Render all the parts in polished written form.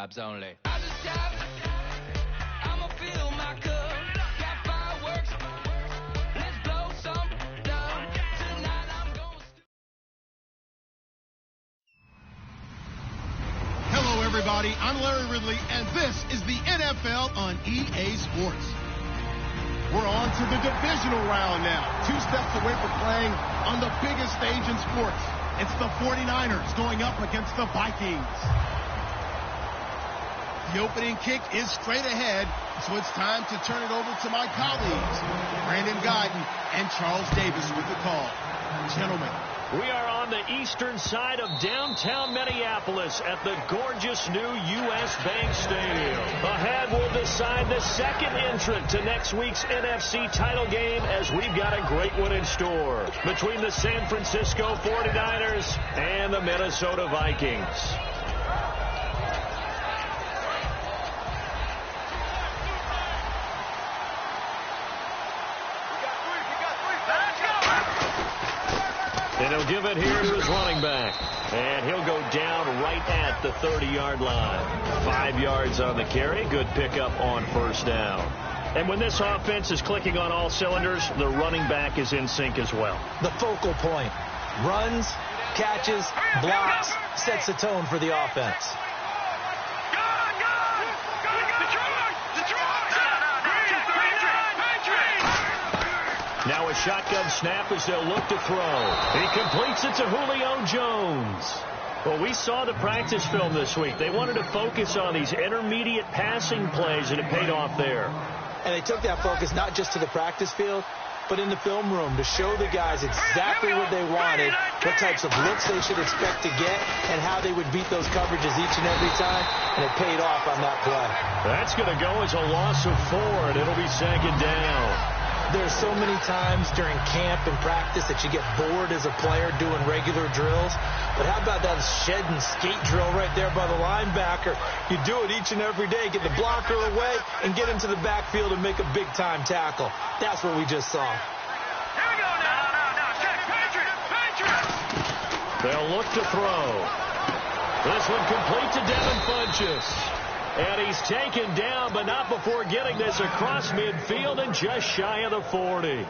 vibes only. Hello, everybody. I'm Larry Ridley, and this is the NFL on EA Sports. We're on to the divisional round now. 2 steps away from playing on the biggest stage in sports. It's the 49ers going up against the Vikings. The opening kick is straight ahead, so it's time to turn it over to my colleagues, Brandon Guyton and Charles Davis with the call. Gentlemen. We are on the eastern side of downtown Minneapolis at the gorgeous new U.S. Bank Stadium. Ahead will decide the second entrant to next week's NFC title game, as we've got a great one in store between the San Francisco 49ers and the Minnesota Vikings. And he'll give it here to his running back. And he'll go down right at the 30-yard line. 5 yards on the carry. Good pickup on first down. And when this offense is clicking on all cylinders, the running back is in sync as well. The focal point. Runs, catches, blocks, sets the tone for the offense. Now a shotgun snap as they'll look to throw. He completes it to Julio Jones. Well, we saw the practice film this week. They wanted to focus on these intermediate passing plays, and it paid off there. And they took that focus not just to the practice field, but in the film room to show the guys exactly what they wanted, what types of looks they should expect to get, and how they would beat those coverages each and every time, and it paid off on that play. That's going to go as a loss of 4, and it'll be second down. There's so many times during camp and practice that you get bored as a player doing regular drills. But how about that shed and skate drill right there by the linebacker? You do it each and every day. Get the blocker away and get into the backfield and make a big-time tackle. That's what we just saw. Here we go now. Check. Patriot. They'll look to throw. This one complete to Devin Funchess. And he's taken down, but not before getting this across midfield and just shy of the 40.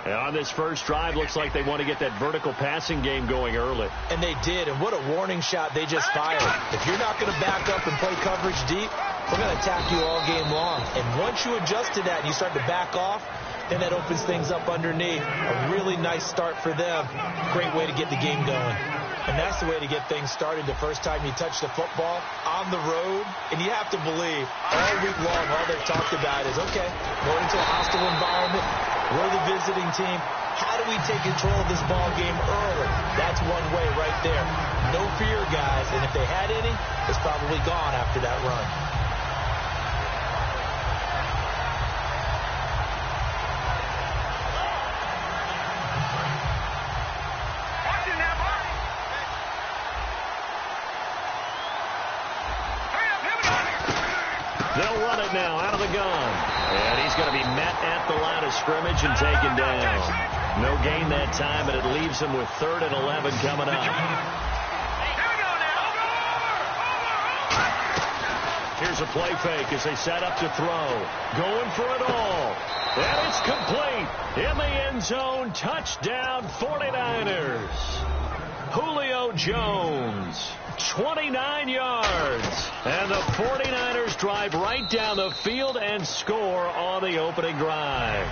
And on this first drive, looks like they want to get that vertical passing game going early. And they did, and what a warning shot they just fired. If you're not going to back up and play coverage deep, we're going to attack you all game long. And once you adjust to that and you start to back off, then that opens things up underneath. A really nice start for them. Great way to get the game going. And that's the way to get things started the first time you touch the football on the road. And you have to believe all week long, all they've talked about is, okay, going into a hostile environment, we're the visiting team. How do we take control of this ball game early? That's one way right there. No fear, guys. And if they had any, it's probably gone after that run. They'll run it now out of the gun. And he's going to be met at the line of scrimmage and taken down. No gain that time, and it leaves him with 3rd and 11 coming up. Here's a play fake as they set up to throw. Going for it all. And it's complete. In the end zone, touchdown 49ers. Julio Jones. 29 yards. And the 49ers drive right down the field and score on the opening drive.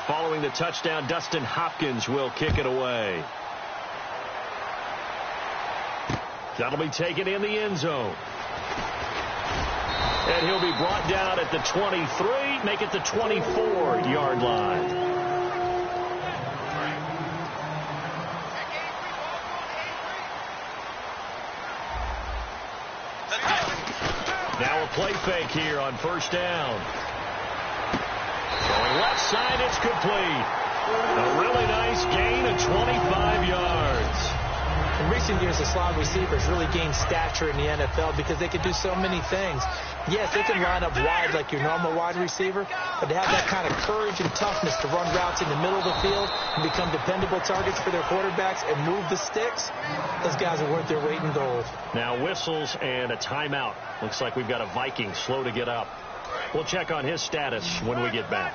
Following the touchdown, Dustin Hopkins will kick it away. That'll be taken in the end zone. And he'll be brought down at the 23, make it the 24-yard line. Now a play fake here on first down. Going left side, it's complete. A really nice gain of 25 yards. In recent years, the slot receivers really gained stature in the NFL because they could do so many things. Yes, they can line up wide like your normal wide receiver, but to have that kind of courage and toughness to run routes in the middle of the field and become dependable targets for their quarterbacks and move the sticks, those guys are worth their weight in gold. Now whistles and a timeout. Looks like we've got a Viking slow to get up. We'll check on his status when we get back.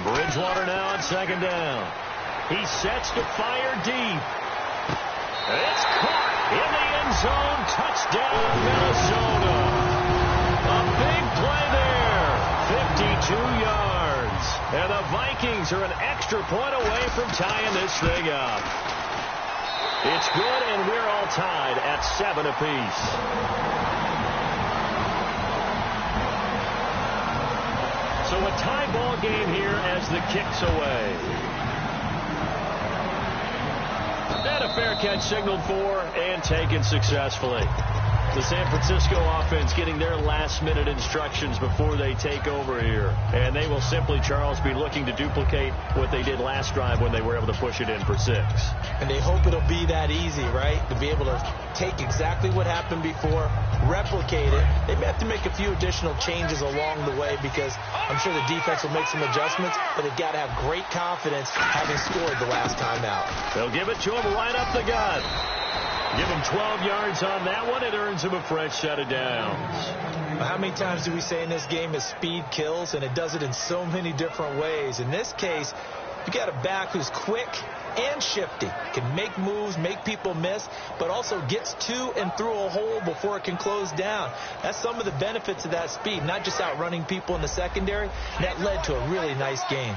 Bridgewater now on second down. He sets to fire deep. It's caught in the end zone. Touchdown, Minnesota. A big play there. 52 yards. And the Vikings are an extra point away from tying this thing up. It's good, and we're all tied at 7 apiece. So a tie ball game here as the kick's away. And a fair catch signaled for and taken successfully. The San Francisco offense getting their last-minute instructions before they take over here. And they will simply, Charles, be looking to duplicate what they did last drive when they were able to push it in for 6. And they hope it'll be that easy, right? To be able to take exactly what happened before, replicate it. They may have to make a few additional changes along the way because I'm sure the defense will make some adjustments, but they've got to have great confidence having scored the last time out. They'll give it to him right up the gut. Give him 12 yards on that one. It earns him a fresh set of downs. How many times do we say in this game is speed kills, and it does it in so many different ways. In this case, you got a back who's quick and shifty, can make moves, make people miss, but also gets to and through a hole before it can close down. That's some of the benefits of that speed, not just outrunning people in the secondary. That led to a really nice game.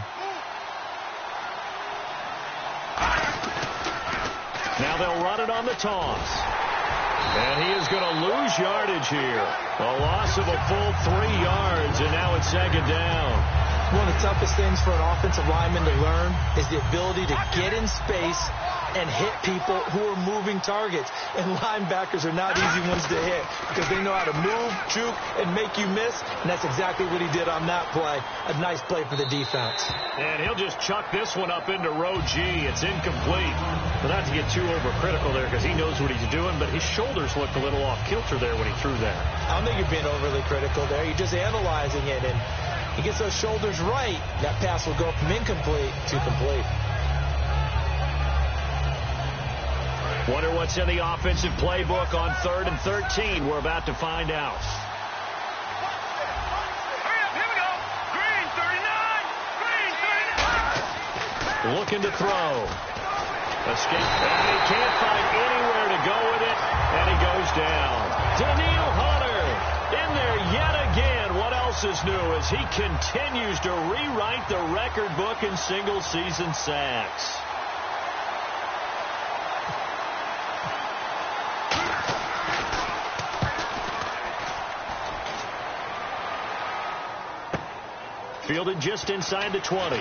Now they'll run it on the toss. And he is going to lose yardage here. A loss of a full 3 yards, and now it's second down. One of the toughest things for an offensive lineman to learn is the ability to get in space and hit people who are moving targets. And linebackers are not easy ones to hit because they know how to move, juke, and make you miss. And that's exactly what he did on that play. A nice play for the defense. And he'll just chuck this one up into row G. It's incomplete. But not to get too overcritical there because he knows what he's doing, but his shoulders looked a little off kilter there when he threw that. I don't think you're being overly critical there. You're just analyzing it, and he gets those shoulders right. That pass will go from incomplete to complete. Wonder what's in the offensive playbook on 3rd and 13. We're about to find out. Here we go. Green 39. Green 39. Looking to throw. Escape. And he can't find anywhere to go with it. And he goes down. Daniil Hunter in there yet again. What else is new as he continues to rewrite the record book in single-season sacks. Fielded just inside the 20.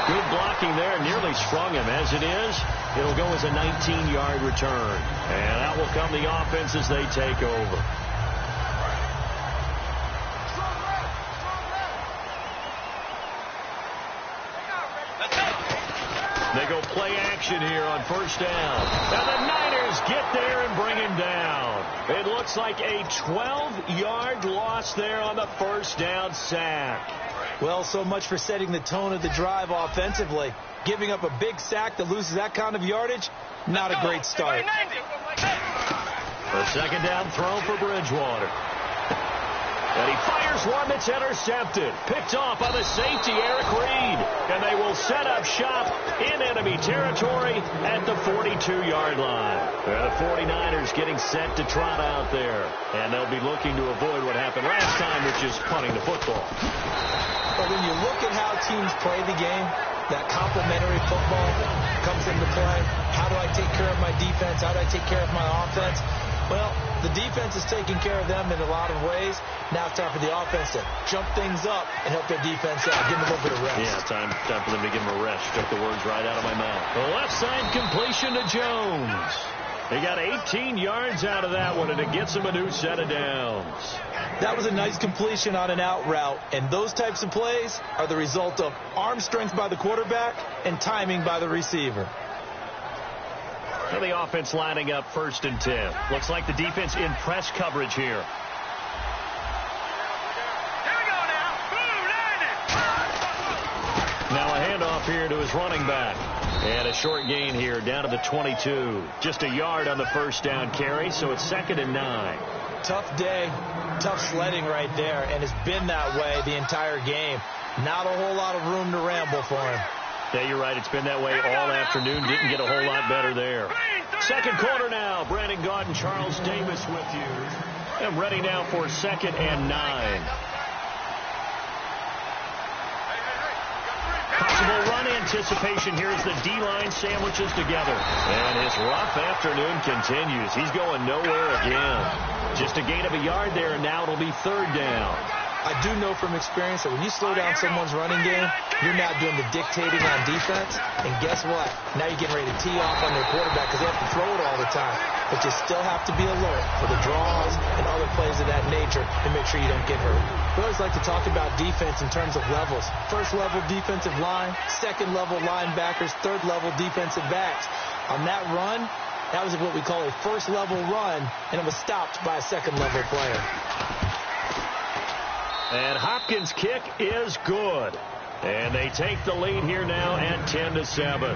Good blocking there. Nearly sprung him. As it is, it'll go as a 19-yard return. And out will come the offense as they take over. They go play action here on first down. And the Niners get there and bring him down. It looks like a 12-yard loss there on the first down sack. Well, so much for setting the tone of the drive offensively. Giving up a big sack that loses that kind of yardage, not a great start. A second down throw for Bridgewater. And he fires one that's intercepted. Picked off by the safety, Eric Reed. And they will set up shop in enemy territory at the 42-yard line. The 49ers getting set to trot out there. And they'll be looking to avoid what happened last time, which is punting the football. But when you look at how teams play the game, that complementary football comes into play. How do I take care of my defense? How do I take care of my offense? Well, the defense is taking care of them in a lot of ways. Now it's time for the offense to jump things up and help their defense out. Give them a little bit of rest. Yeah, time for them to give them a rest. Took the words right out of my mouth. The left side completion to Jones. He got 18 yards out of that one, and it gets him a new set of downs. That was a nice completion on an out route, and those types of plays are the result of arm strength by the quarterback and timing by the receiver. And the offense lining up 1st and 10. Looks like the defense in press coverage here. Now a handoff here to his running back. And a short gain here down to the 22. Just a yard on the 1st down carry, so it's 2nd and 9. Tough day, tough sledding right there, and it's been that way the entire game. Not a whole lot of room to ramble for him. Yeah, you're right. It's been that way all afternoon. Didn't get a whole lot better there. 2nd quarter now. Brandon Gaudin, Charles Davis with you. And ready now for 2nd and 9. Possible run anticipation here as the D-line sandwiches together. And his rough afternoon continues. He's going nowhere again. Just a gain of a yard there, and now it'll be 3rd down. I do know from experience that when you slow down someone's running game, you're not doing the dictating on defense. And guess what? Now you're getting ready to tee off on their quarterback because they have to throw it all the time. But you still have to be alert for the draws and other plays of that nature to make sure you don't get hurt. We always like to talk about defense in terms of levels. 1st level defensive line, 2nd level linebackers, 3rd level defensive backs. On that run, that was what we call a 1st level run, and it was stopped by a 2nd level player. And Hopkins' kick is good. And they take the lead here now at 10-7.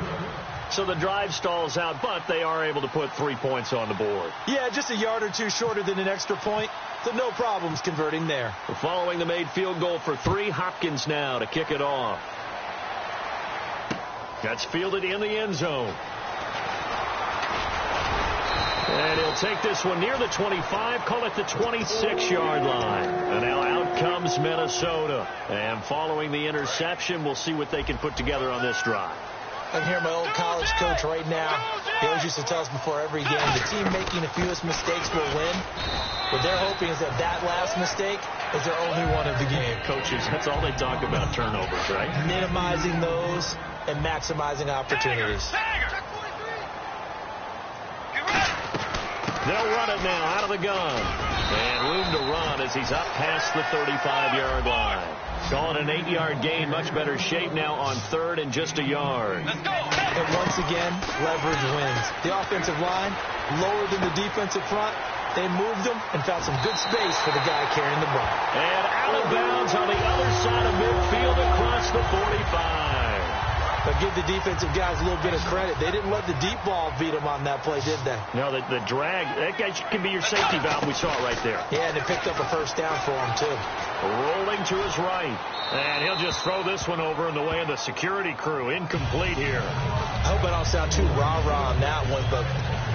So the drive stalls out, but they are able to put 3 points on the board. Yeah, just a yard or two shorter than an extra point, so no problems converting there. Following the made field goal for 3, Hopkins now to kick it off. That's fielded in the end zone. And he'll take this one near the 25, call it the 26-yard line. And now out comes Minnesota. And following the interception, we'll see what they can put together on this drive. I can hear my old college coach right now. He always used to tell us before every game, the team making the fewest mistakes will win. What they're hoping is that that last mistake is their only one of the game. Coaches, that's all they talk about, turnovers, right? Minimizing those and maximizing opportunities. They'll run it now out of the gun. And room to run as he's up past the 35-yard line. Calling an 8-yard gain, much better shape now on 3rd and just a yard. Let's go. And once again, leverage wins. The offensive line, lower than the defensive front. They moved them and found some good space for the guy carrying the ball. And out of bounds on the other side of midfield across the 45. But give the defensive guys a little bit of credit. They didn't let the deep ball beat them on that play, did they? No, the drag, that guy can be your safety valve. We saw it right there. Yeah, and it picked up a 1st down for him, too. Rolling to his right. And he'll just throw this one over in the way of the security crew. Incomplete here. I hope I don't sound too rah-rah on that one, but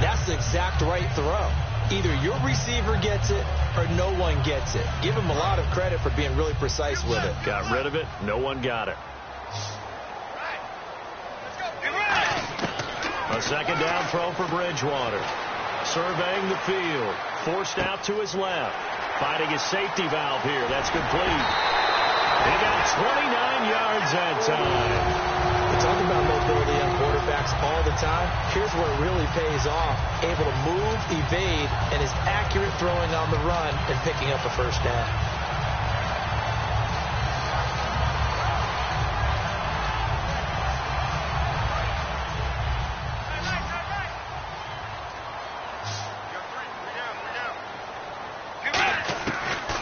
that's the exact right throw. Either your receiver gets it or no one gets it. Give him a lot of credit for being really precise with it. Got rid of it. No one got it. A 2nd down throw for Bridgewater. Surveying the field. Forced out to his left. Finding his safety valve here. That's complete. He got 29 yards that time. We talk about mobility on quarterbacks all the time. Here's where it really pays off. Able to move, evade, and is accurate throwing on the run and picking up a 1st down.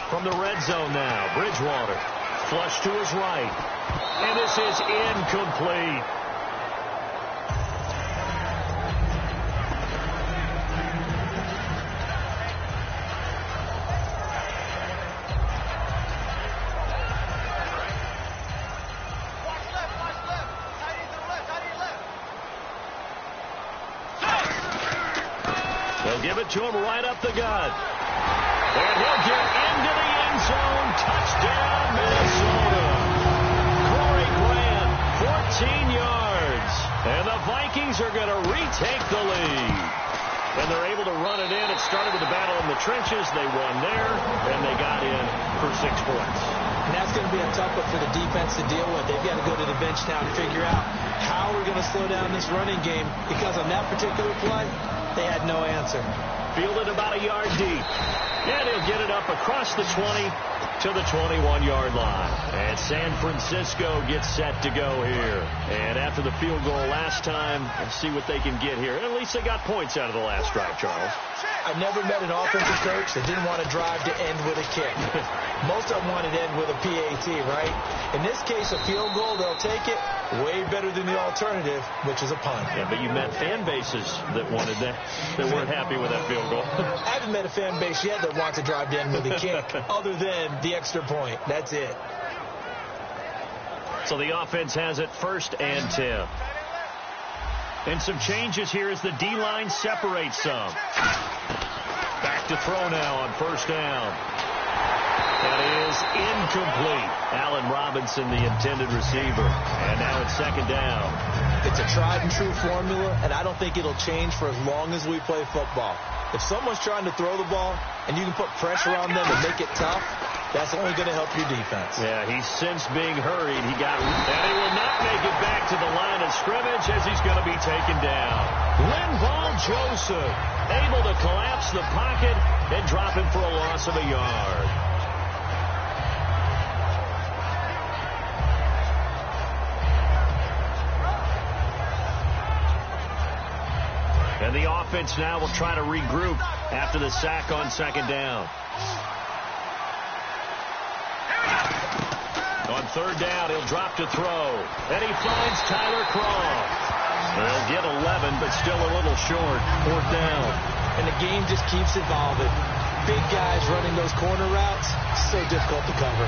From the red zone now, Bridgewater. Flush to his right. And this is incomplete. They'll give it to him right up the gut. And he'll get into the end zone. Touchdown, Minnesota. Corey Grant, 14 yards. And the Vikings are going to retake the lead. And they're able to run it in. It started with a battle in the trenches. They won there, and they got in for 6 points. And that's going to be a tough one for the defense to deal with. They've got to go to the bench now and figure out how we're going to slow down this running game, because on that particular play, they had no answer. fielded about a yard deep. And he'll get it up across the 20 to the 21-yard line. And San Francisco gets set to go here. And after the field goal last time, let's see what they can get here. At least they got points out of the last drive, Charles. I've never met an offensive coach that didn't want to drive to end with a kick. Most of them wanted to end with a PAT, right? In this case, a field goal, they'll take it. Way better than the alternative, which is a punt. Yeah, but you met fan bases that wanted that weren't happy with that field goal. I haven't met a fan base yet that wants to drive to end with a kick, other than the extra point. That's it. So the offense has it 1st and 10. And some changes here as the D-line separates some. Back to throw now on 1st down. That is incomplete. Allen Robinson, the intended receiver. And now it's 2nd down. It's a tried-and-true formula, and I don't think it'll change for as long as we play football. If someone's trying to throw the ball, and you can put pressure on them and make it tough, that's only going to help your defense. Yeah, he's since being hurried. And he will not make it back to the line of scrimmage as he's going to be taken down. Linval Joseph able to collapse the pocket and drop him for a loss of a yard. And the offense now will try to regroup after the sack on 2nd down. On 3rd down, he'll drop to throw. And he finds Tyler Croft. They'll get 11, but still a little short. 4th down. And the game just keeps evolving. Big guys running those corner routes, so difficult to cover.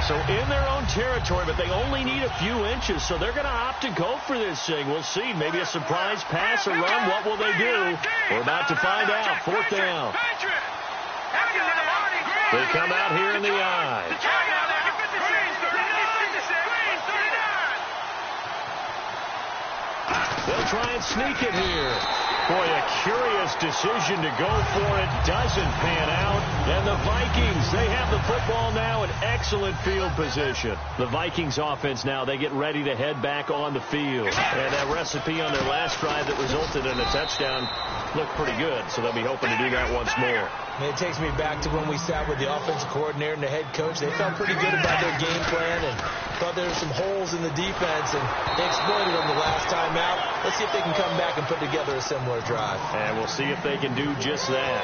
So in their own territory, but they only need a few inches, so they're going to opt to go for this thing. We'll see. Maybe a surprise pass or run. What will they do? We're about to find out. 4th down. They come out here in the eye. They'll try and sneak it here. Boy, a curious decision to go for it. Doesn't pan out. And the Vikings, they have the football now in excellent field position. The Vikings offense now, they get ready to head back on the field. And that recipe on their last drive that resulted in a touchdown looked pretty good. So they'll be hoping to do that once more. And it takes me back to when we sat with the offensive coordinator and the head coach. They felt pretty good about their game plan and thought there were some holes in the defense, and they exploited them the last time out. Let's see if they can come back and put together a similar drive. And we'll see if they can do just that.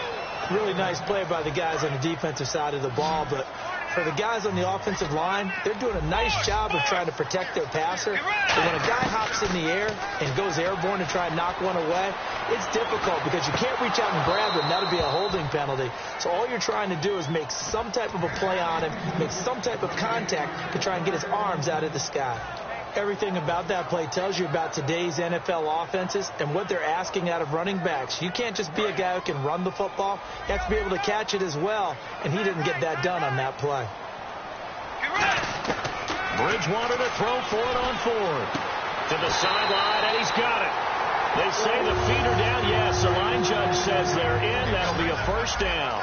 Really nice play by the guys on the defensive side of the ball, but for the guys on the offensive line, they're doing a nice job of trying to protect their passer. But when a guy hops in the air and goes airborne to try and knock one away, it's difficult because you can't reach out and grab him. That would be a holding penalty. So all you're trying to do is make some type of a play on him, make some type of contact to try and get his arms out of the sky. Everything about that play tells you about today's NFL offenses and what they're asking out of running backs. You can't just be a guy who can run the football. You have to be able to catch it as well, and he didn't get that done on that play. Bridgewater to throw for it on 4th. To the sideline, and he's got it. They say the feet are down. Yes, the line judge says they're in. That'll be a 1st down.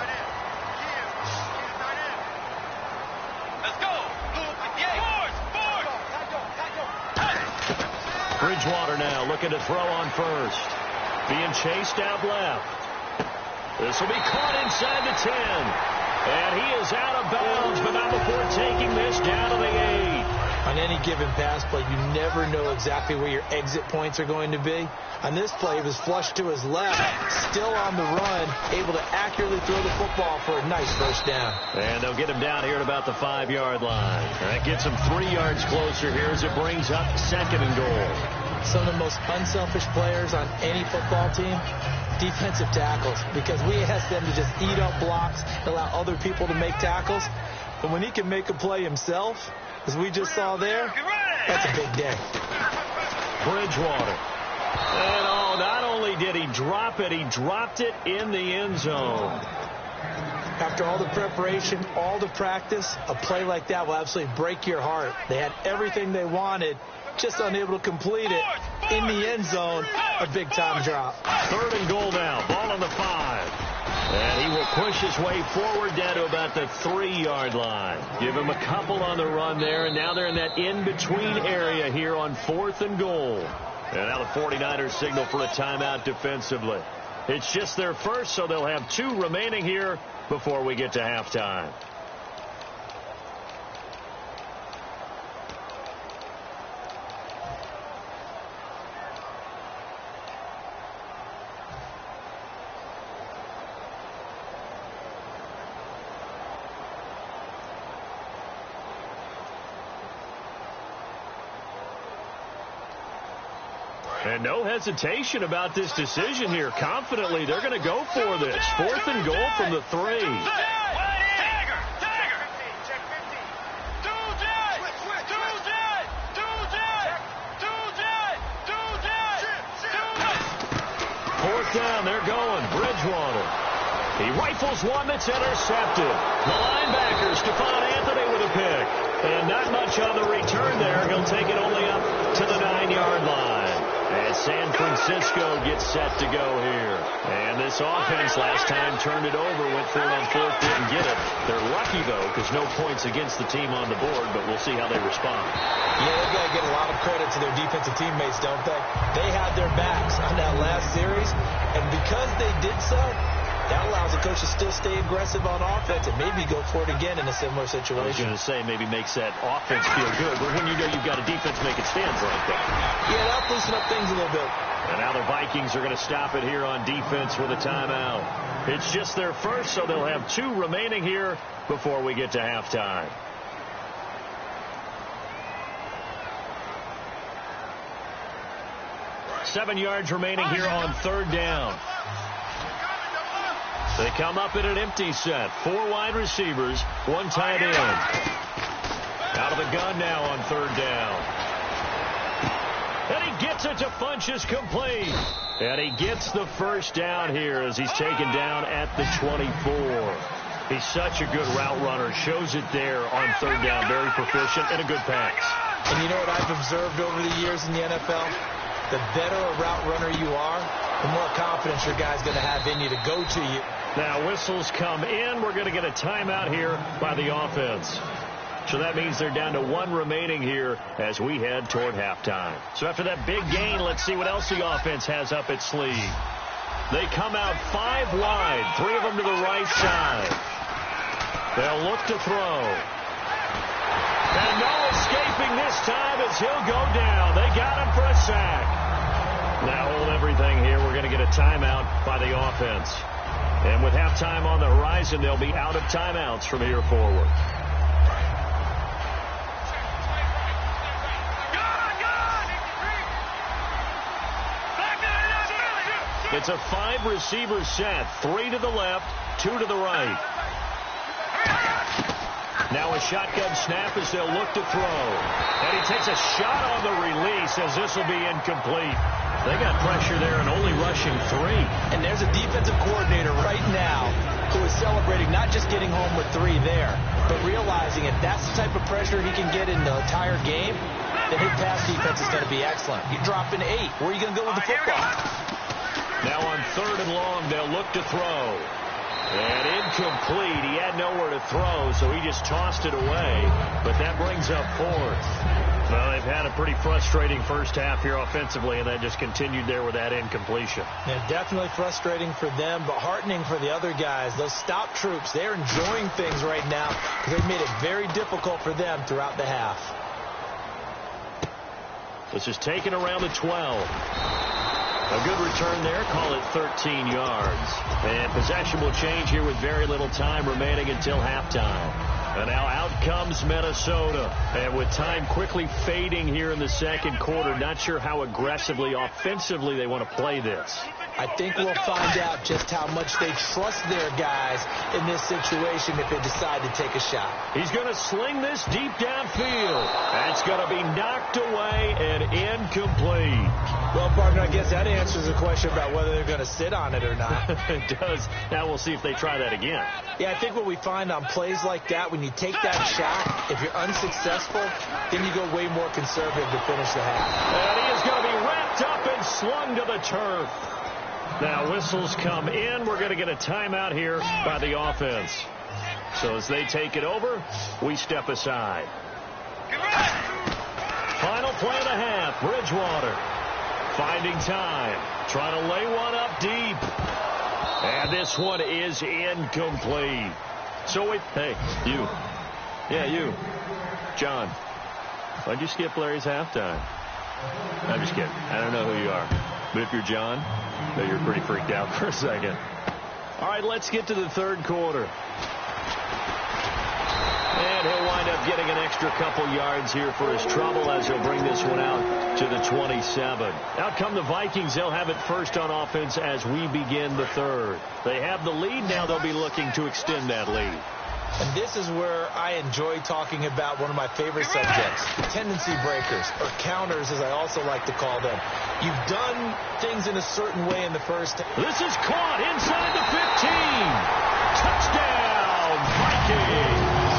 Bridgewater now looking to throw on 1st. Being chased out left. This will be caught inside the 10. And he is out of bounds, but not before taking this down to the 8. On any given pass play, you never know exactly where your exit points are going to be. On this play, he was flushed to his left, still on the run, able to accurately throw the football for a nice 1st down. And they'll get him down here at about the 5-yard line. That gets him 3 yards closer here as it brings up 2nd and goal. Some of the most unselfish players on any football team, defensive tackles, because we ask them to just eat up blocks and allow other people to make tackles. But when he can make a play himself, as we just saw there, that's a big day. Bridgewater. And not only did he drop it, he dropped it in the end zone. After all the preparation, all the practice, a play like that will absolutely break your heart. They had everything they wanted, just unable to complete it. In the end zone, a big-time drop. 3rd and goal now. Ball on the 5. And he will push his way forward down to about the 3-yard line. Give him a couple on the run there, and now they're in that in-between area here on 4th and goal. And now the 49ers signal for a timeout defensively. It's just their first, so they'll have 2 remaining here before we get to halftime. And no hesitation about this decision here. Confidently, they're going to go for this. 4th and goal from the 3. Fourth down, they're going. Bridgewater. He rifles one that's intercepted. The linebacker, Stephon Anthony, with a pick. And not much on the return there. He'll take it only up to the 9-yard line. And San Francisco gets set to go here. And this offense last time turned it over, went for it on 4th, didn't get it. They're lucky, though, because no points against the team on the board, but we'll see how they respond. Yeah, they've got to get a lot of credit to their defensive teammates, don't they? They had their backs on that last series, and because they did so, that allows the coach to still stay aggressive on offense and maybe go for it again in a similar situation. I was going to say maybe makes that offense feel good, but when you know you've got a defense making stands like that. Yeah, that'll loosen up things a little bit. And now the Vikings are going to stop it here on defense with a timeout. It's just their first, so they'll have 2 remaining here before we get to halftime. Seven yards remaining here on 3rd down. They come up in an empty set. 4 wide receivers, 1 tight end. Out of the gun now on 3rd down. And he gets it to Funchess complete. And he gets the first down here as he's taken down at the 24. He's such a good route runner. Shows it there on 3rd down. Very proficient and a good pass. And you know what I've observed over the years in the NFL? The better a route runner you are, the more confidence your guy's going to have in you to go to you. Now whistles come in. We're going to get a timeout here by the offense. So that means they're down to 1 remaining here as we head toward halftime. So after that big gain, let's see what else the offense has up its sleeve. They come out 5 wide, 3 of them to the right side. They'll look to throw. And no escaping this time as he'll go down. They got him for a sack. Now hold everything here. We're going to get a timeout by the offense. And with halftime on the horizon, they'll be out of timeouts from here forward. It's a 5-receiver set. 3 to the left, 2 to the right. Now a shotgun snap as they'll look to throw. And he takes a shot on the release as this will be incomplete. They got pressure there and only rushing 3. And there's a defensive coordinator right now who is celebrating not just getting home with 3 there, but realizing if that's the type of pressure he can get in the entire game, then his pass defense is going to be excellent. You're dropping 8. Where are you going to go with the football? Now on 3rd and long, they'll look to throw. And incomplete. He had nowhere to throw, so he just tossed it away. But that brings up 4th. Well, they've had a pretty frustrating first half here offensively, and that just continued there with that incompletion. Yeah, definitely frustrating for them, but heartening for the other guys. Those stop troops, they're enjoying things right now because they've made it very difficult for them throughout the half. This is taken around the 12. A good return there, call it 13 yards. And possession will change here with very little time remaining until halftime. And now out comes Minnesota. And with time quickly fading here in the second quarter, not sure how aggressively, offensively they want to play this. I think we'll find out just how much they trust their guys in this situation if they decide to take a shot. He's going to sling this deep downfield. That's going to be knocked away and incomplete. Well, partner, I guess that answers the question about whether they're going to sit on it or not. It does. Now we'll see if they try that again. Yeah, I think what we find on plays like that, when you take that shot, if you're unsuccessful, then you go way more conservative to finish the half. And he is going to be wrapped up and slung to the turf. Now whistles come in. We're going to get a timeout here by the offense. So as they take it over, we step aside. Final play of the half. Bridgewater finding time. Trying to lay one up deep. And this one is incomplete. So wait. Hey, you. Yeah, you. John. Why'd you skip Larry's halftime? I'm just kidding. I don't know who you are. But if you're John, no, you're pretty freaked out for a second. All right, let's get to the third quarter. And he'll wind up getting an extra couple yards here for his trouble as he'll bring this one out to the 27. Out come the Vikings. They'll have it first on offense as we begin the third. They have the lead. Now they'll be looking to extend that lead. And this is where I enjoy talking about one of my favorite subjects, tendency breakers, or counters as I also like to call them. You've done things in a certain way in the first. This is caught inside the 15. Touchdown, Vikings.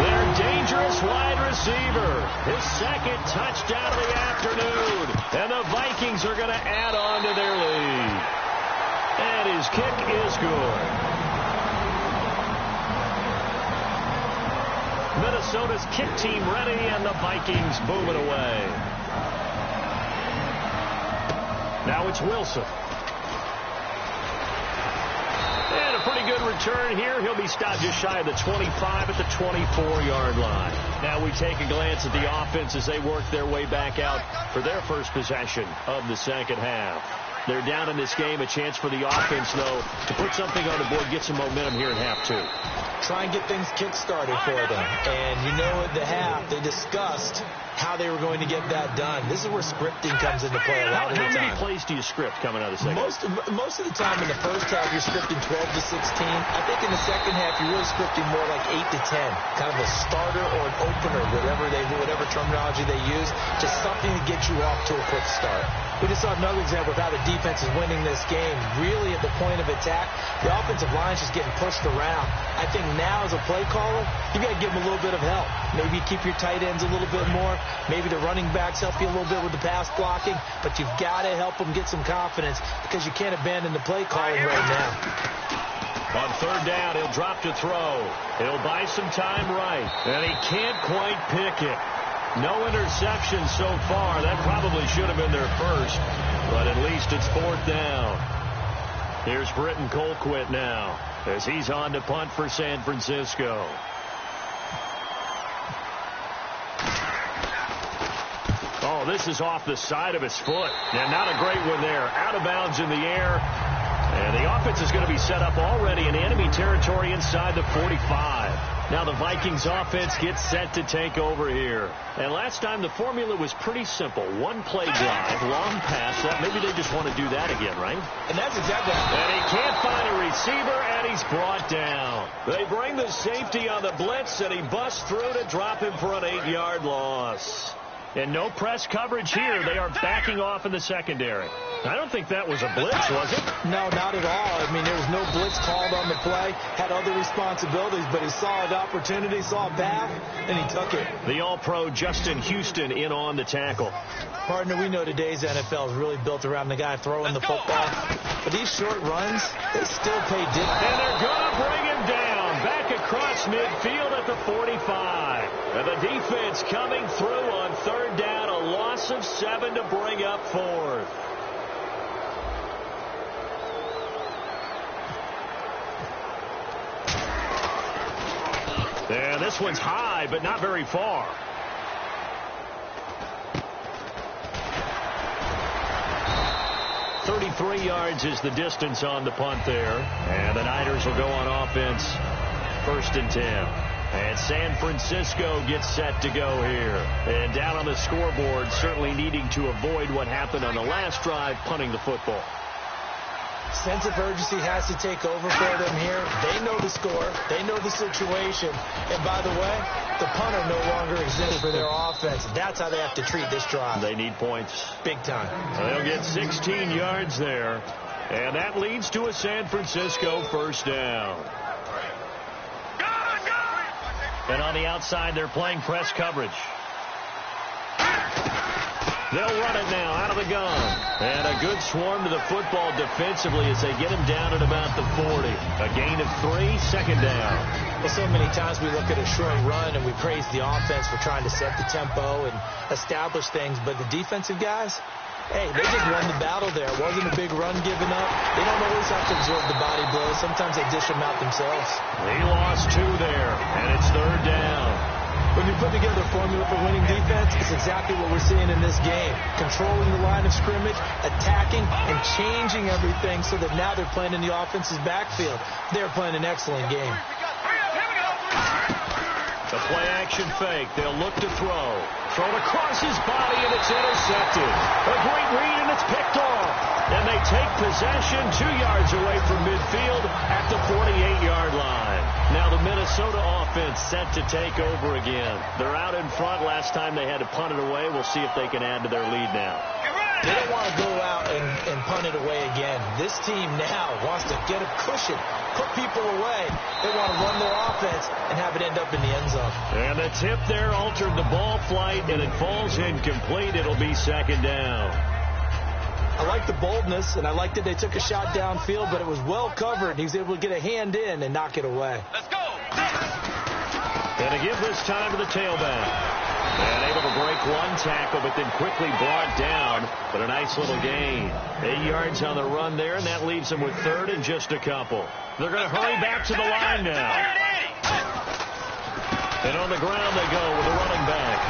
Their dangerous wide receiver. His second touchdown of the afternoon. And the Vikings are going to add on to their lead. And his kick is good. Minnesota's kick team ready, and the Vikings moving away. Now it's Wilson. And a pretty good return here. He'll be stopped just shy of the 25 at the 24-yard line. Now we take a glance at the offense as they work their way back out for their first possession of the second half. They're down in this game. A chance for the offense, though, to put something on the board, get some momentum here in half two. Try and get things kick-started for them. And you know at the half, they discussed how they were going to get that done. This is where scripting comes into play a lot of the time. How many plays do you script coming out of the second half? Most of the time in the first half, you're scripting 12 to 16. I think in the second half, you're really scripting more like 8 to 10. Kind of a starter or an opener, whatever terminology they use. Just something to get you off to a quick start. We just saw another example of how the defense is winning this game. Really at the point of attack, the offensive line's just getting pushed around. I think now as a play caller, you got to give them a little bit of help. Maybe keep your tight ends a little bit more. Maybe the running backs help you a little bit with the pass blocking. But you've got to help them get some confidence because you can't abandon the play calling right now. On third down, he'll drop to throw. He'll buy some time right. And he can't quite pick it. No interception so far. That probably should have been their first. But at least it's fourth down. Here's Britton Colquitt now as he's on to punt for San Francisco. Oh, this is off the side of his foot. And not a great one there. Out of bounds in the air. And the offense is going to be set up already in enemy territory inside the 45. Now the Vikings offense gets set to take over here. And last time the formula was pretty simple. One play drive, long pass. Maybe they just want to do that again, right? And that's exactly. And he can't find a receiver, and he's brought down. They bring the safety on the blitz, and he busts through to drop him for an 8-yard loss. And no press coverage here. They are backing off in the secondary. I don't think that was a blitz, was it? No, not at all. I mean, there was no blitz called on the play. Had other responsibilities, but he saw an opportunity, saw a path, and he took it. The All-Pro Justin Houston in on the tackle. Partner, we know today's NFL is really built around the guy throwing the football. But these short runs, they still pay dividends. And they're going to bring him down. Back across midfield at the 45. And the defense coming through on third down. A loss of 7 to bring up fourth. And this one's high, but not very far. .33 yards is the distance on the punt there. And the Niners will go on offense. 1st and 10. And San Francisco gets set to go here. And down on the scoreboard, certainly needing to avoid what happened on the last drive, punting the football. Sense of urgency has to take over for them here. They know the score. They know the situation. And by the way, the punter no longer exists for their offense. That's how they have to treat this drive. They need points. Big time. They'll get 16 yards there. And that leads to a San Francisco 1st down. And on the outside, they're playing press coverage. They'll run it now out of the gun. And a good swarm to the football defensively as they get him down at about the 40. A gain of 3, second down. Well, so many times we look at a short run and we praise the offense for trying to set the tempo and establish things. But the defensive guys, hey, they just won the battle there. It wasn't a big run given up. They don't always have to absorb the body blows. Sometimes they dish them out themselves. He lost 2 there, and it's third down. When you put together a formula for winning defense, it's exactly what we're seeing in this game. Controlling the line of scrimmage, attacking, and changing everything so that now they're playing in the offense's backfield. They're playing an excellent game. The play-action fake. They'll look to throw. Thrown across his body, and it's intercepted. A great read, and it's picked off. And they take possession 2 yards away from midfield at the 48-yard line. Now the Minnesota offense set to take over again. They're out in front. Last time they had to punt it away. We'll see if they can add to their lead now. They don't want to go out and punt it away again. This team now wants to get a cushion, put people away. They want to run their offense and have it end up in the end zone. And the tip there altered the ball flight, and it falls incomplete. It'll be second down. I like the boldness, and I like that they took a shot downfield, but it was well covered. He was able to get a hand in and knock it away. Let's go. And to give this time to the tailback. And able to break one tackle, but then quickly brought down. But a nice little gain. 8 yards on the run there, and that leaves them with third and just a couple. They're going to hurry back to the line now. And on the ground they go with the running back.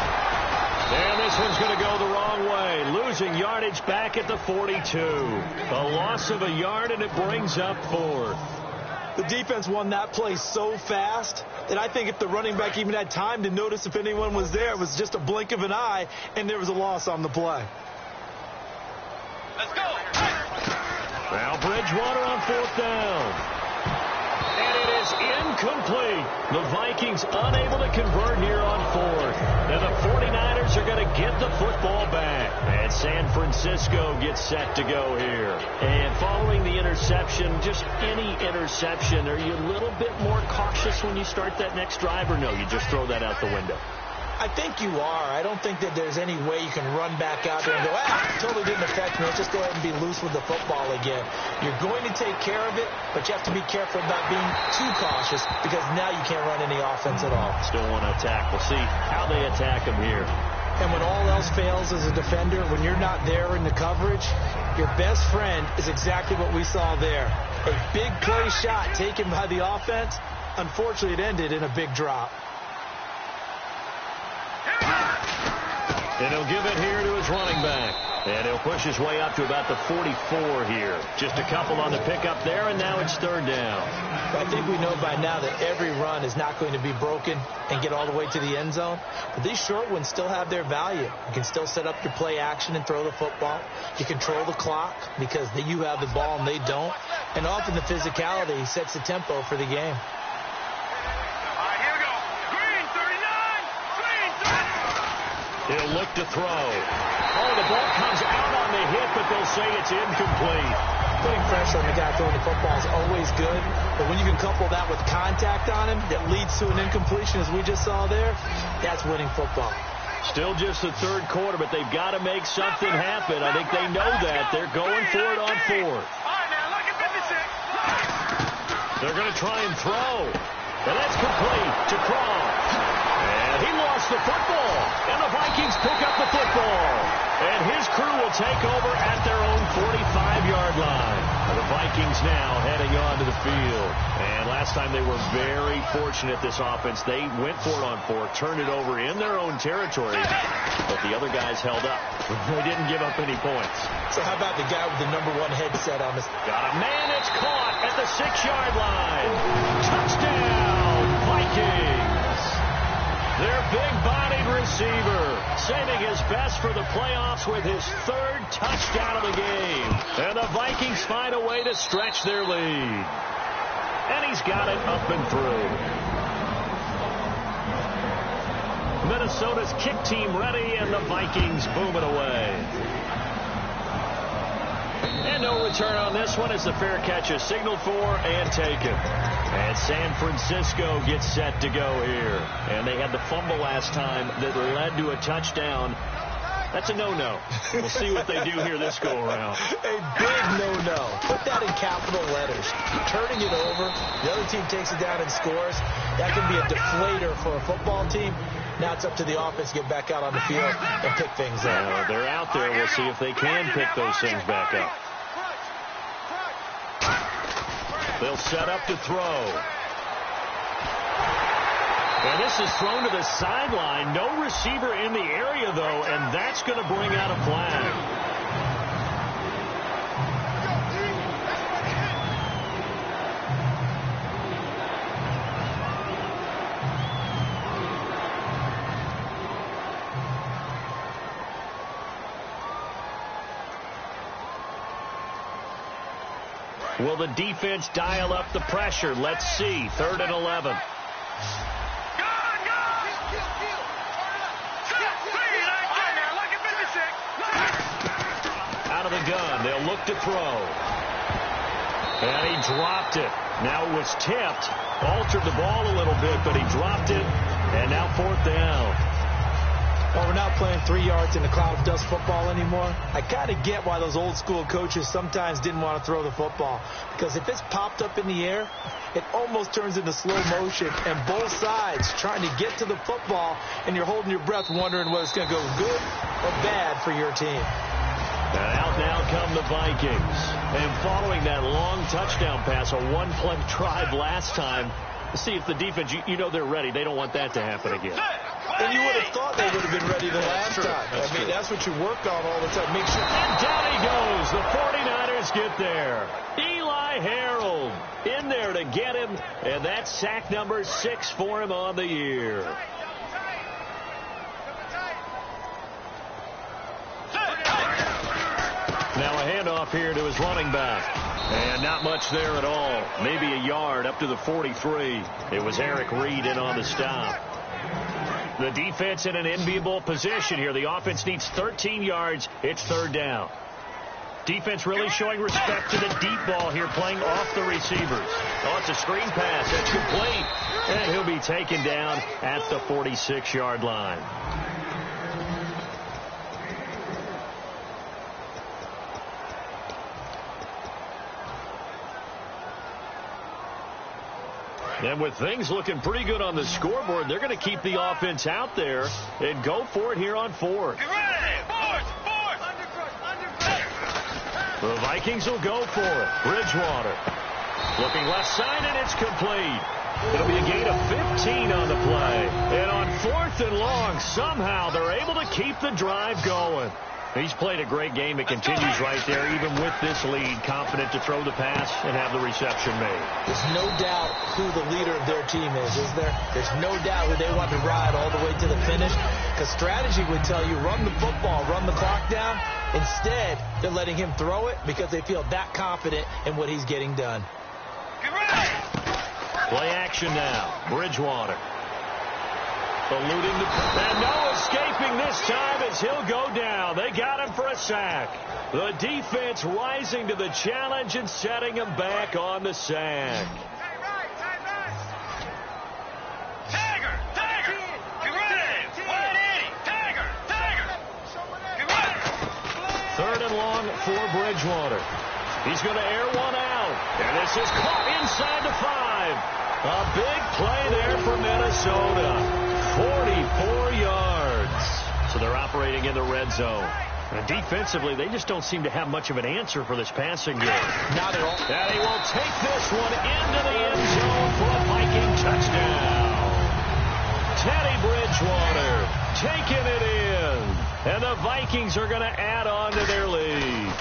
And this one's going to go the wrong way. Losing yardage back at the 42. A loss of a yard, and it brings up fourth. The defense won that play so fast that I think if the running back even had time to notice if anyone was there, it was just a blink of an eye, and there was a loss on the play. Let's go. Now Bridgewater on fourth down. And it is incomplete. The Vikings unable to convert here on fourth. And the 49ers are going to get the football back. And San Francisco gets set to go here. And following the interception, just any interception, are you a little bit more cautious when you start that next drive, or no, you just throw that out the window? I think you are. I don't think that there's any way you can run back out there and go, totally didn't affect me. Let's just go ahead and be loose with the football again. You're going to take care of it, but you have to be careful about being too cautious because now you can't run any offense at all. Still want to attack. We'll see how they attack them here. And when all else fails as a defender, when you're not there in the coverage, your best friend is exactly what we saw there. A big play shot taken by the offense. Unfortunately, it ended in a big drop. And he'll give it here to his running back. And he'll push his way up to about the 44 here. Just a couple on the pickup there, and now it's third down. I think we know by now that every run is not going to be broken and get all the way to the end zone. But these short ones still have their value. You can still set up your play action and throw the football. You control the clock because you have the ball and they don't. And often the physicality sets the tempo for the game. He'll look to throw. Oh, the ball comes out on the hit, but they'll say it's incomplete. Putting pressure on the guy throwing the football is always good, but when you can couple that with contact on him that leads to an incompletion, as we just saw there, that's winning football. Still just the third quarter, but they've got to make something happen. I think they know that. They're going for it on fourth. They're going to try and throw. And that's complete to Cross. And he lost the football. And the Vikings pick up the football. And his crew will take over at their own 45-yard line. The Vikings now heading on to the field. And last time they were very fortunate, this offense. They went for it on fourth, turned it over in their own territory. But the other guys held up. They didn't give up any points. So how about the guy with the #1 headset on his... Got a man. It's caught at the 6-yard line. Touchdown, Vikings. Their big-bodied receiver saving his best for the playoffs with his third touchdown of the game. And the Vikings find a way to stretch their lead. And he's got it up and through. Minnesota's kick team ready, and the Vikings boom it away. And no return on this one as the fair catch is signaled for and taken. And San Francisco gets set to go here. And they had the fumble last time that led to a touchdown That's a no-no. We'll see what they do here this go-around. A big no-no. Put that in capital letters. Turning it over, the other team takes it down and scores. That can be a deflator for a football team. Now it's up to the offense to get back out on the field and pick things up. They're out there. We'll see if they can pick those things back up. They'll set up to throw. And this is thrown to the sideline. No receiver in the area, though, and that's going to bring out a flag. Will the defense dial up the pressure? Let's see. 3rd and 11. Out of the gun. They'll look to throw. And he dropped it. Now it was tipped. Altered the ball a little bit, but he dropped it. And now 4th down. Well, we're not playing 3 yards in the cloud of dust football anymore. I kind of get why those old school coaches sometimes didn't want to throw the football. Because if it's popped up in the air, it almost turns into slow motion. And both sides trying to get to the football, and you're holding your breath wondering whether it's going to go good or bad for your team. And out now come the Vikings. And following that long touchdown pass, a one-play drive last time, see if the defense, you know they're ready. They don't want that to happen again. And you would have thought they would have been ready the last time. I mean, that's what you work on all the time. Make sure. And down he goes. The 49ers get there. Eli Harold in there to get him. And that's sack number 6 for him on the year. Now a handoff here to his running back. And not much there at all. Maybe a yard up to the 43. It was Eric Reed in on the stop. The defense in an enviable position here. The offense needs 13 yards. It's 3rd down. Defense really showing respect to the deep ball here, playing off the receivers. Oh, it's a screen pass. That's complete. And he'll be taken down at the 46-yard line. And with things looking pretty good on the scoreboard, they're going to keep the offense out there and go for it here on 4th. The Vikings will go for it. Bridgewater looking left side, and it's complete. It'll be a gain of 15 on the play. And on 4th and long, somehow they're able to keep the drive going. He's played a great game. It continues right there, even with this lead, confident to throw the pass and have the reception made. There's no doubt who the leader of their team is there? There's no doubt who they want to ride all the way to the finish. Because strategy would tell you, run the football, run the clock down. Instead, they're letting him throw it because they feel that confident in what he's getting done. Play action now. Bridgewater. Eluding the... And no escaping this time as he'll go down. They got him for a sack. The defense rising to the challenge and setting him back on the sack. Third and long for Bridgewater. He's going to air one out. And this is caught inside the 5. A big play there for Minnesota. 44 yards. So they're operating in the red zone. And defensively, they just don't seem to have much of an answer for this passing game. Not at all. And he will take this one into the end zone for a Viking touchdown. Teddy Bridgewater taking it in. And the Vikings are going to add on to their lead.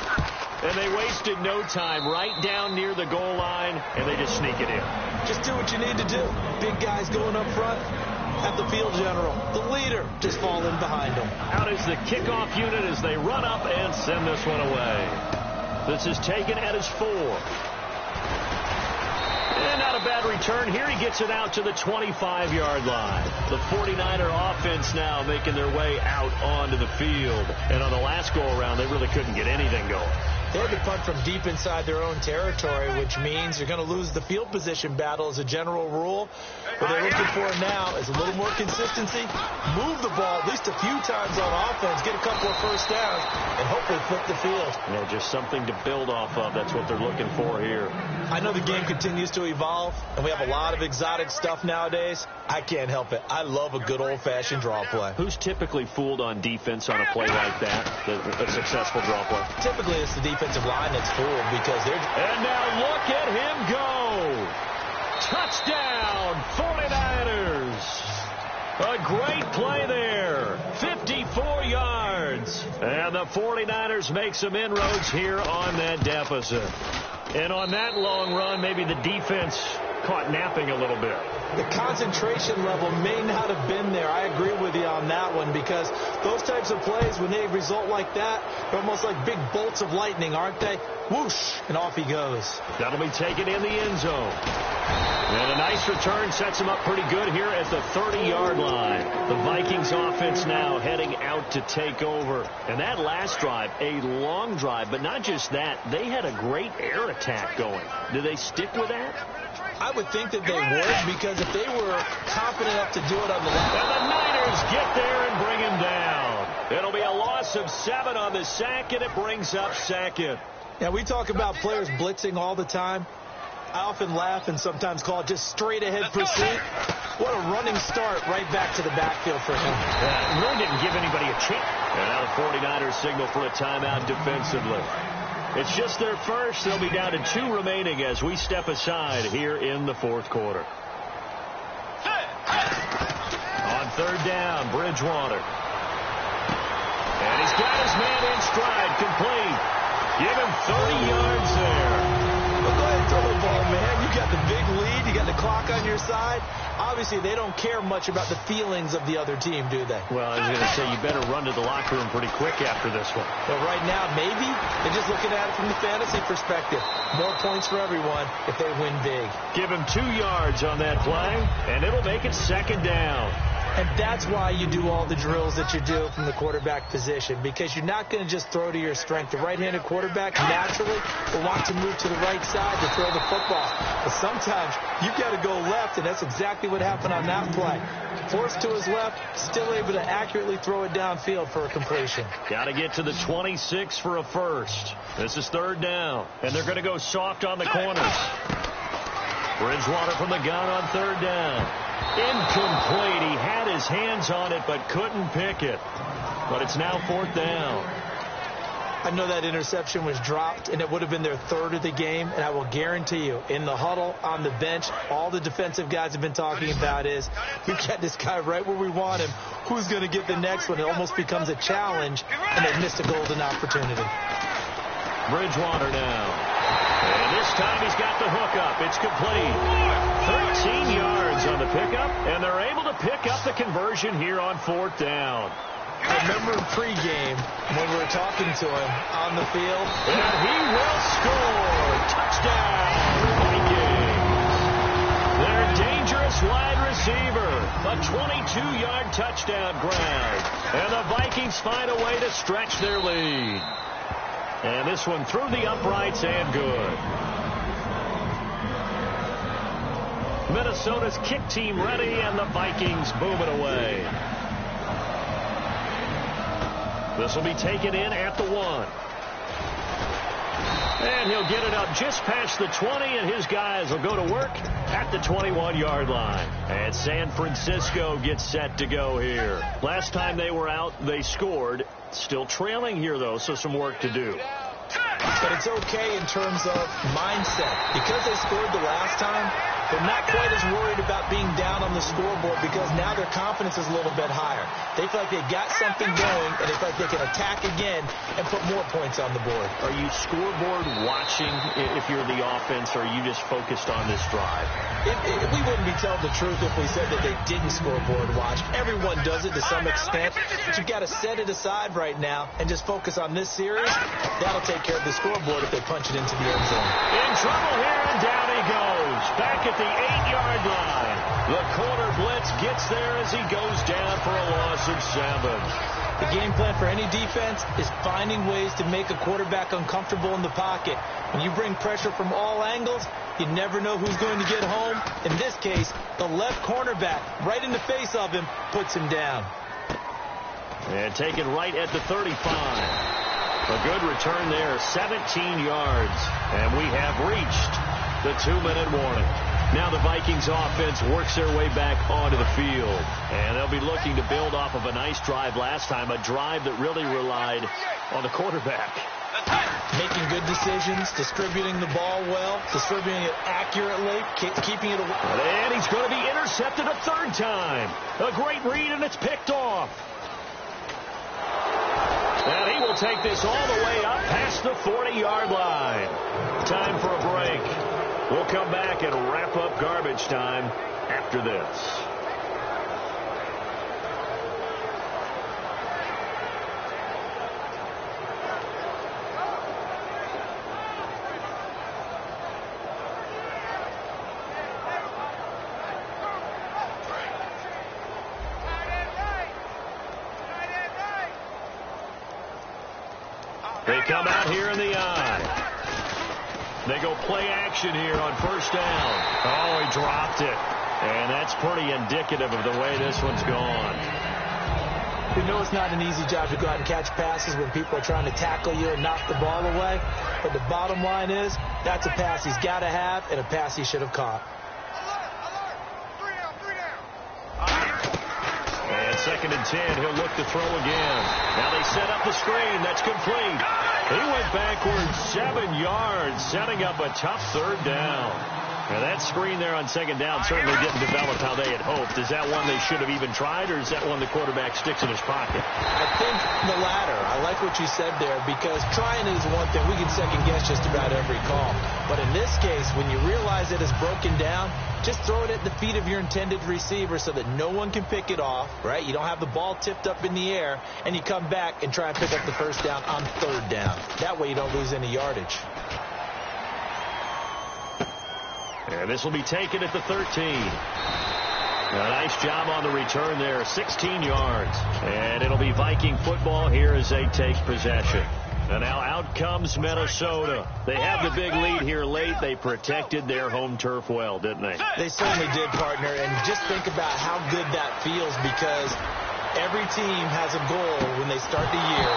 And they wasted no time right down near the goal line, and they just sneak it in. Just do what you need to do. Big guys going up front. Have the field general, the leader, just fall in behind them. Out is the kickoff unit as they run up and send this one away. This is taken at his 4. And not a bad return here. He gets it out to the 25-yard line. The 49er offense now making their way out onto the field. And on the last go-around, they really couldn't get anything going. They had to punt from deep inside their own territory, which means you're going to lose the field position battle as a general rule. What they're looking for now is a little more consistency, move the ball at least a few times on offense, get a couple of first downs, and hopefully flip the field. Yeah, just something to build off of. That's what they're looking for here. I know the game continues to evolve, and we have a lot of exotic stuff nowadays. I can't help it. I love a good old-fashioned draw play. Who's typically fooled on defense on a play like that, a successful draw play? Typically, it's the defensive line that's fooled because they're... And now look at him go! Touchdown, 49ers! A great play there. 54 yards. And the 49ers make some inroads here on that deficit. And on that long run, maybe the defense caught napping a little bit. The concentration level may not have been there. I agree with you on that one because those types of plays, when they result like that, they're almost like big bolts of lightning, aren't they? Whoosh, and off he goes. That'll be taken in the end zone. And a nice return sets him up pretty good here at the 30-yard line. The Vikings offense now heading out to take over. And that last drive, a long drive, but not just that. They had a great air attack going. Do they stick with that? I would think that they would, because if they were confident enough to do it on the left. And the Niners get there and bring him down. It'll be a loss of 7 on the sack, and it brings up second. Yeah, we talk about players blitzing all the time. I often laugh and sometimes call it just straight ahead pursuit. What a running start right back to the backfield for him. Really didn't give anybody a chance. And now the 49ers signal for a timeout defensively. It's just their first. They'll be down to 2 remaining as we step aside here in the fourth quarter. On third down, Bridgewater. And he's got his man in stride, complete. Give him 30 yards there. Well, go ahead and throw the ball, man. You got the big lead. You got the clock on your side. Obviously, they don't care much about the feelings of the other team, do they? Well, I was going to say, you better run to the locker room pretty quick after this one. Well, right now, maybe they're just looking at it from the fantasy perspective. More points for everyone if they win big. Give him 2 yards on that play, and it'll make it second down. And that's why you do all the drills that you do from the quarterback position, because you're not going to just throw to your strength. The right-handed quarterback naturally will want to move to the right side to throw the football. But sometimes you've got to go left, and that's exactly what happened on that play. Forced to his left, still able to accurately throw it downfield for a completion. Got to get to the 26 for a first. This is third down, and they're going to go soft on the corners. Bridgewater from the gun on third down. Incomplete. He had his hands on it but couldn't pick it. But it's now fourth down. I know that interception was dropped, and it would have been their third of the game. And I will guarantee you, in the huddle, on the bench, all the defensive guys have been talking about is, we got this guy right where we want him. Who's going to get the next one? It almost becomes a challenge, and they've missed a golden opportunity. Bridgewater now. And this time he's got the hook up. It's complete. 13 yards on the pickup, and they're able to pick up the conversion here on fourth down. I remember in pregame when we were talking to him on the field. And he will score. Touchdown, Vikings. Their dangerous wide receiver. A 22-yard touchdown grab. And the Vikings find a way to stretch their lead. And this one through the uprights and good. Minnesota's kick team ready, and the Vikings boom it away. This will be taken in at the 1. And he'll get it up just past the 20, and his guys will go to work at the 21-yard line. And San Francisco gets set to go here. Last time they were out, they scored. Still trailing here, though, so some work to do. But it's okay in terms of mindset. Because they scored the last time, they're not quite as worried about being down on the scoreboard because now their confidence is a little bit higher. They feel like they got something going, and they feel like they can attack again and put more points on the board. Are you scoreboard watching if you're the offense, or are you just focused on this drive? We wouldn't be telling the truth if we said that they didn't scoreboard watch. Everyone does it to some extent, but you've got to set it aside right now and just focus on this series. That'll take care of the scoreboard if they punch it into the end zone. In trouble here, and down he goes. Back at the 8-yard line. The corner blitz gets there as he goes down for a loss of 7. The game plan for any defense is finding ways to make a quarterback uncomfortable in the pocket. When you bring pressure from all angles, you never know who's going to get home. In this case, the left cornerback, right in the face of him, puts him down. And taken right at the 35. A good return there, 17 yards. And we have reached the 2-minute warning. Now the Vikings offense works their way back onto the field. And they'll be looking to build off of a nice drive last time, a drive that really relied on the quarterback. Making good decisions, distributing the ball well, distributing it accurately, keeping it away. And he's going to be intercepted a third time. A great read, and it's picked off. And he will take this all the way up past the 40-yard line. Time for a break. We'll come back and wrap up garbage time after this. They come out here in the eye. They go play action here on first down. Oh, he dropped it. And that's pretty indicative of the way this one's gone. We know it's not an easy job to go out and catch passes when people are trying to tackle you and knock the ball away. But the bottom line is, that's a pass he's got to have and a pass he should have caught. And 2nd and 10, he'll look to throw again. Now they set up the screen. That's complete. He went backwards 7 yards, setting up a tough third down. Now that screen there on 2nd down certainly didn't develop how they had hoped. Is that one they should have even tried, or is that one the quarterback sticks in his pocket? I think the latter. I like what you said there, because trying is one thing. We can second guess just about every call. But in this case, when you realize it is broken down, just throw it at the feet of your intended receiver so that no one can pick it off, right? You don't have the ball tipped up in the air, and you come back and try and pick up the first down on 3rd down. That way you don't lose any yardage. And this will be taken at the 13. A nice job on the return there, 16 yards. And it'll be Viking football here as they take possession. And now out comes Minnesota. They have the big lead here late. They protected their home turf well, didn't they? They certainly did, partner. And just think about how good that feels, because every team has a goal when they start the year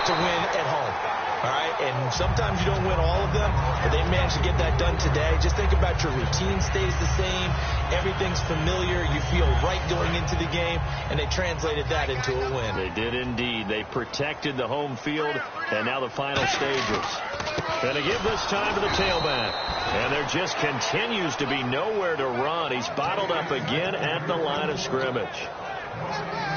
to win at home. All right, and sometimes you don't win all of them, but they managed to get that done today. Just think about your routine stays the same. Everything's familiar. You feel right going into the game, and they translated that into a win. They did indeed. They protected the home field, and now the final stages. Going to give this time to the tailback, and there just continues to be nowhere to run. He's bottled up again at the line of scrimmage.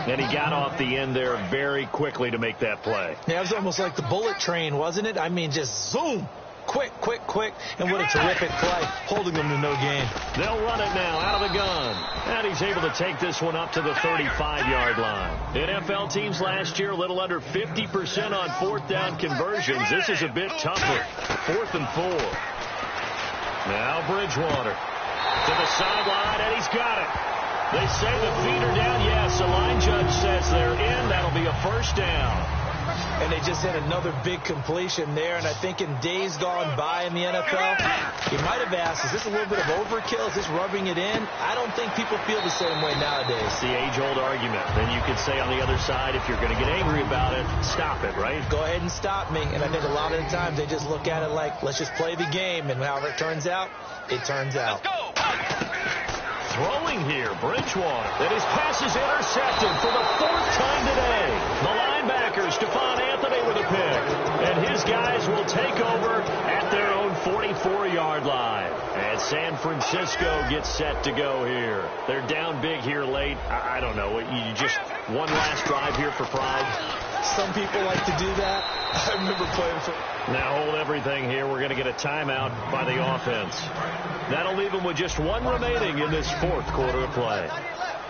And he got off the end there very quickly to make that play. Yeah, it was almost like the bullet train, wasn't it? I mean, just zoom. Quick, quick, quick. And what a terrific play, holding them to no gain. They'll run it now out of the gun. And he's able to take this one up to the 35-yard line. NFL teams last year a little under 50% on 4th down conversions. This is a bit tougher. 4th and 4. Now Bridgewater to the sideline, and he's got it. They say the feet are down. Yes, the line judge says they're in. That'll be a first down. And they just had another big completion there. And I think in days gone by in the NFL, you might have asked, is this a little bit of overkill? Is this rubbing it in? I don't think people feel the same way nowadays. It's the age-old argument. Then you could say on the other side, if you're going to get angry about it, stop it, right? Go ahead and stop me. And I think a lot of the times they just look at it like, let's just play the game. And however it turns out, it turns out. Let's go. Throwing here, Bridgewater. And his pass is intercepted for the 4th time today. The linebacker, Stephon Anthony, with a pick. And his guys will take over at their own 44-yard line. And San Francisco gets set to go here. They're down big here late. I don't know. You just one last drive here for pride. Some people like to do that. I remember playing for... Now hold everything here. We're going to get a timeout by the offense. That'll leave him with just one remaining in this 4th quarter of play.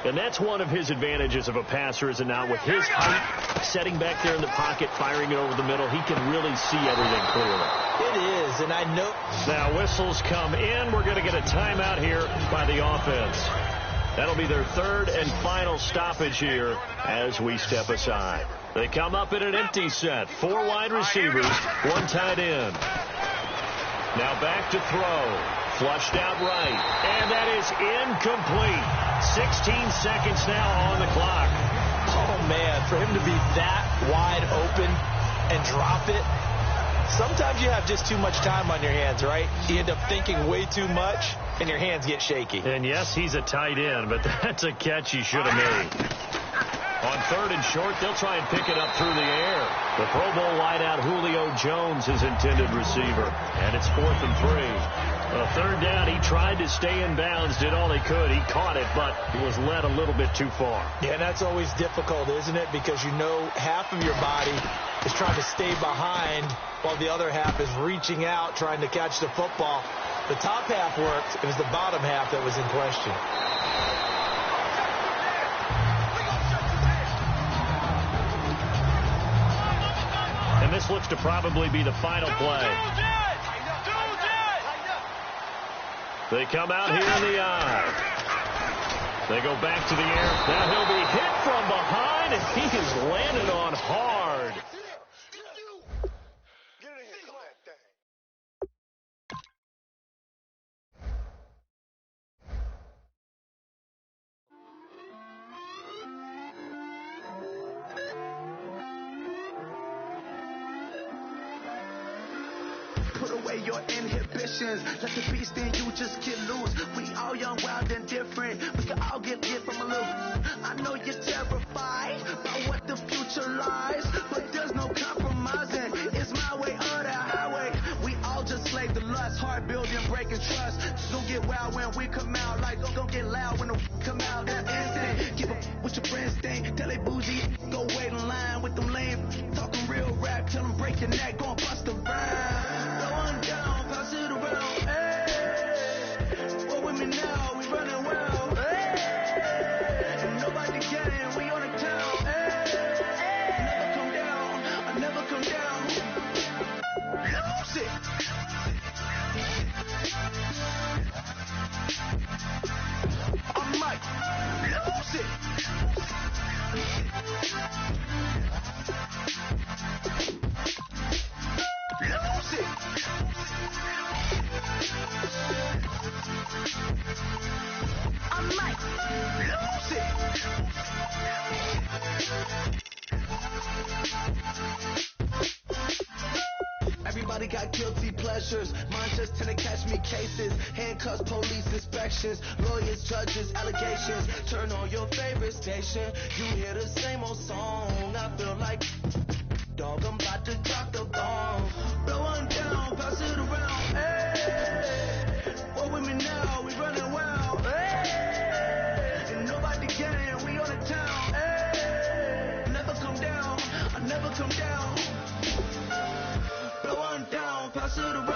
And that's one of his advantages of a passer, is it not? With his height, setting back there in the pocket, firing it over the middle, he can really see everything clearly. It is, and I know... Now whistles come in. We're going to get a timeout here by the offense. That'll be their third and final stoppage here as we step aside. They come up in an empty set. 4 wide receivers, 1 tight end. Now back to throw. Flushed out right. And that is incomplete. 16 seconds now on the clock. Oh, man, for him to be that wide open and drop it. Sometimes you have just too much time on your hands, right? You end up thinking way too much, and your hands get shaky. And yes, he's a tight end, but that's a catch he should have made. On 3rd and short, they'll try and pick it up through the air. The Pro Bowl wideout Julio Jones, his intended receiver. And it's 4th and 3. 3rd down, he tried to stay in bounds, did all he could. He caught it, but he was led a little bit too far. Yeah, and that's always difficult, isn't it? Because you know half of your body is trying to stay behind while the other half is reaching out, trying to catch the football. The top half worked. It was the bottom half that was in question. And this looks to probably be the final play. They come out here in the eye. They go back to the air. Now he'll be hit from behind, and he is landed on hard. Put away your inhibitions. Let the beast in you just get loose. We all young, wild, and different. We can all get from a little. I know you're terrified about what the future lies, but there's no compromising. It's my way or the highway. We all just slave the lust. Hard building, breaking trust. Don't get wild when we come out. Like, don't get loud when the come out. That instant. Keep up with your friends thing. Tell they bougie. Go wait in line with them lame. Talking real rap. Tell them break your neck. Go and bust a rhyme. Down, pass it around, hey. What with me now? We running well, hey. And nobody can, we on the town, hey. Never come down, I never come down. Lose it. I might lose it. Lose it. I might lose it. Everybody got guilty pleasures. Mine just tend to catch me cases. Handcuffs, police inspections, lawyers, judges, allegations. Turn on your favorite station. You hear the same old song. I feel like dog, I'm about to drop the bomb. Blow one down, pass it around. Hey, what with me now? We running wild. Hey, and nobody can. We on the town. Hey, never come down. I never come down. Blow one down, pass it around.